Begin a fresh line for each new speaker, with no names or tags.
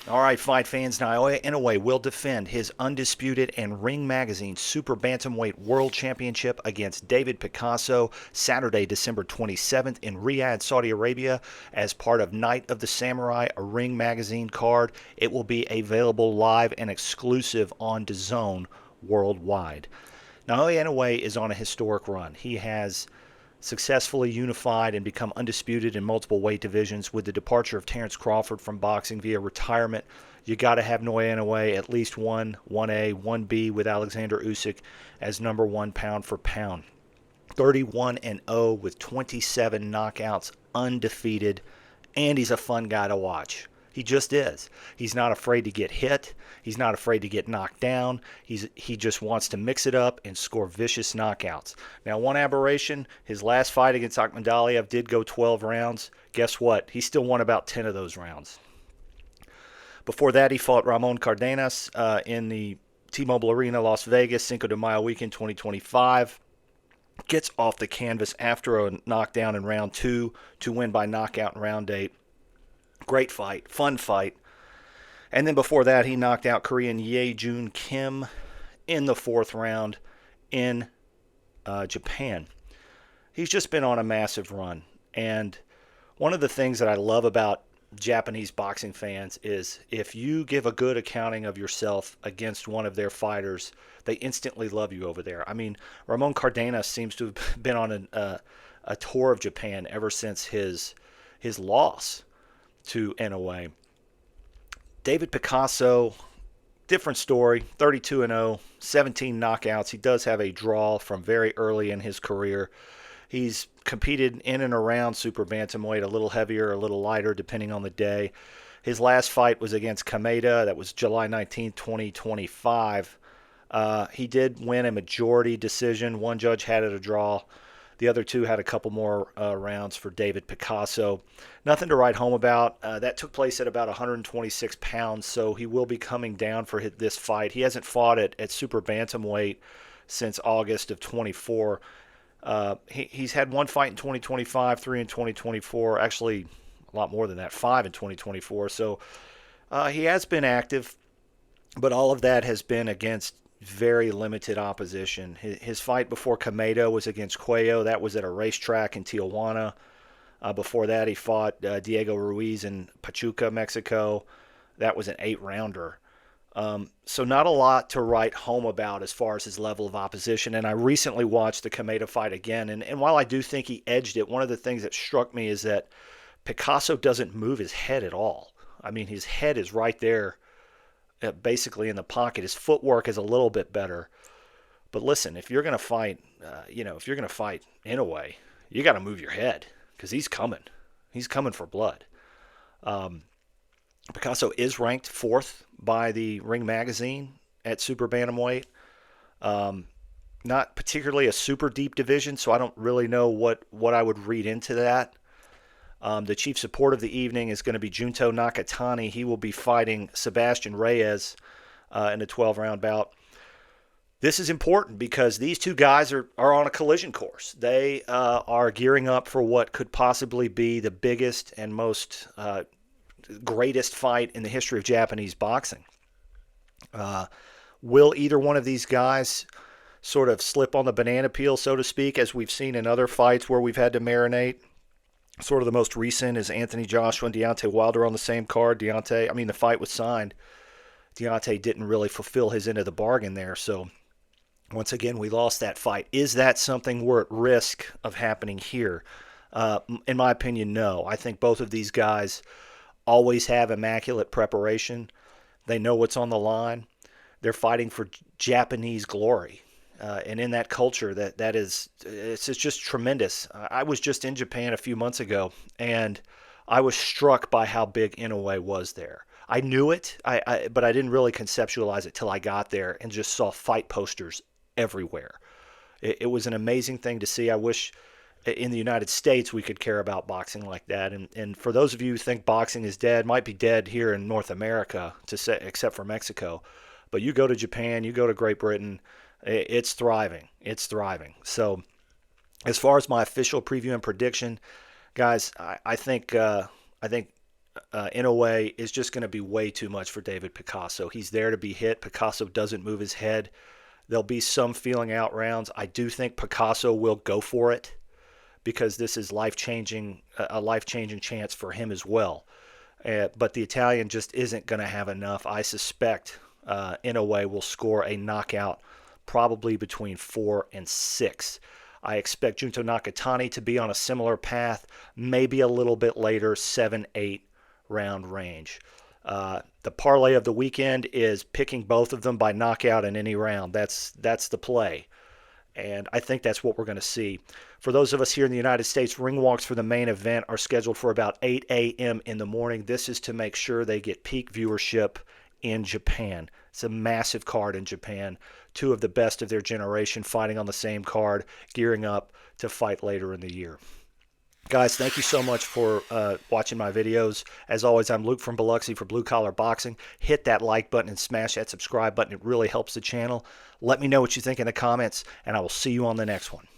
All right, fight fans, Naoya Inoue will defend his undisputed and Ring Magazine Super Bantamweight World Championship against David Picasso Saturday, December 27th in Riyadh, Saudi Arabia as part of Night of the Samurai, a Ring Magazine card. It will be available live and exclusive on DAZN worldwide. Naoya Inoue is on a historic run. He has successfully unified and become undisputed in multiple weight divisions. With the departure of Terrence Crawford from boxing via retirement, you got to have Naoya Inoue at least 1A, 1B with Alexander Usyk as number one pound for pound. 31 and 0 with 27 knockouts, undefeated, and he's a fun guy to watch. He just is. He's not afraid to get hit. He's not afraid to get knocked down. He just wants to mix it up and score vicious knockouts. Now, one aberration, his last fight against Akhmadaliev did go 12 rounds. Guess what? He still won about 10 of those rounds. Before that, he fought Ramon Cardenas in the T-Mobile Arena, Las Vegas, Cinco de Mayo weekend 2025. Gets off the canvas after a knockdown in round 2 to win by knockout in round 8. Great fight, fun fight. And then before that, he knocked out Korean Ye Jun Kim in the 4th round in Japan. He's just been on a massive run. And one of the things that I love about Japanese boxing fans is if you give a good accounting of yourself against one of their fighters, they instantly love you over there. I mean, Ramon Cardenas seems to have been on a tour of Japan ever since his loss to Inoue. David Picasso, different story, 32 and 0, 17 knockouts. He does have a draw from very early in his career. He's competed in and around super bantamweight, a little heavier, a little lighter, depending on the day. His last fight was against Kameda. That was July 19th, 2025. He did win a majority decision. One judge had it a draw. The other two had a couple more rounds for David Picasso. Nothing to write home about. That took place at about 126 pounds, so he will be coming down for this fight. He hasn't fought at super bantamweight since August of 24. He's had one fight in 2025, 3 in 2024, actually a lot more than that, 5 in 2024. So he has been active, but all of that has been against very limited opposition. His fight before Kameda was against Cuello. That was at a racetrack in Tijuana. Before that, he fought Diego Ruiz in Pachuca, Mexico. That was an 8-rounder. So not a lot to write home about as far as his level of opposition. And I recently watched the Kameda fight again. And while I do think he edged it, one of the things that struck me is that Picasso doesn't move his head at all. I mean, his head is right there, basically in the pocket. His footwork is a little bit better. But listen, if you're going to fight, if you're going to fight Inoue, you got to move your head because he's coming. He's coming for blood. Picasso is ranked 4th by the Ring Magazine at super bantamweight. Not particularly a super deep division, so I don't really know what I would read into that. The chief support of the evening is going to be Junto Nakatani. He will be fighting Sebastian Reyes in a 12-round bout. This is important because these two guys are on a collision course. They are gearing up for what could possibly be the biggest and most greatest fight in the history of Japanese boxing. Will either one of these guys sort of slip on the banana peel, so to speak, as we've seen in other fights where we've had to marinate? Sort of the most recent is Anthony Joshua and Deontay Wilder on the same card. The fight was signed. Deontay didn't really fulfill his end of the bargain there. So once again, we lost that fight. Is that something we're at risk of happening here? In my opinion, no. I think both of these guys always have immaculate preparation. They know what's on the line. They're fighting for Japanese glory. And in that culture, it's just tremendous. I was just in Japan a few months ago, and I was struck by how big Inoue was there. I knew it, but I didn't really conceptualize it till I got there and just saw fight posters everywhere. It was an amazing thing to see. I wish in the United States we could care about boxing like that. And for those of you who think boxing is dead, might be dead here in North America, except for Mexico. But you go to Japan, you go to Great Britain, it's thriving. It's thriving. So as far as my official preview and prediction, guys, I think Inoue is just going to be way too much for David Picasso. He's there to be hit. Picasso doesn't move his head. There'll be some feeling out rounds. I do think Picasso will go for it because this is a life-changing chance for him as well. But the Italian just isn't going to have enough. I suspect Inoue will score a knockout probably between 4 and 6. I expect Junto Nakatani to be on a similar path, maybe a little bit later, 7-8 round range. The parlay of the weekend is picking both of them by knockout in any round. That's the play. And I think that's what we're going to see. For those of us here in the United States, ring walks for the main event are scheduled for about 8 a.m. in the morning. This is to make sure they get peak viewership in Japan. It's a massive card in Japan. Two of the best of their generation fighting on the same card, gearing up to fight later in the year. Guys, thank you so much for watching my videos. As always, I'm Luke from Biloxi for Blue Collar Boxing. Hit that like button and smash that subscribe button. It really helps the channel. Let me know what you think in the comments, and I will see you on the next one.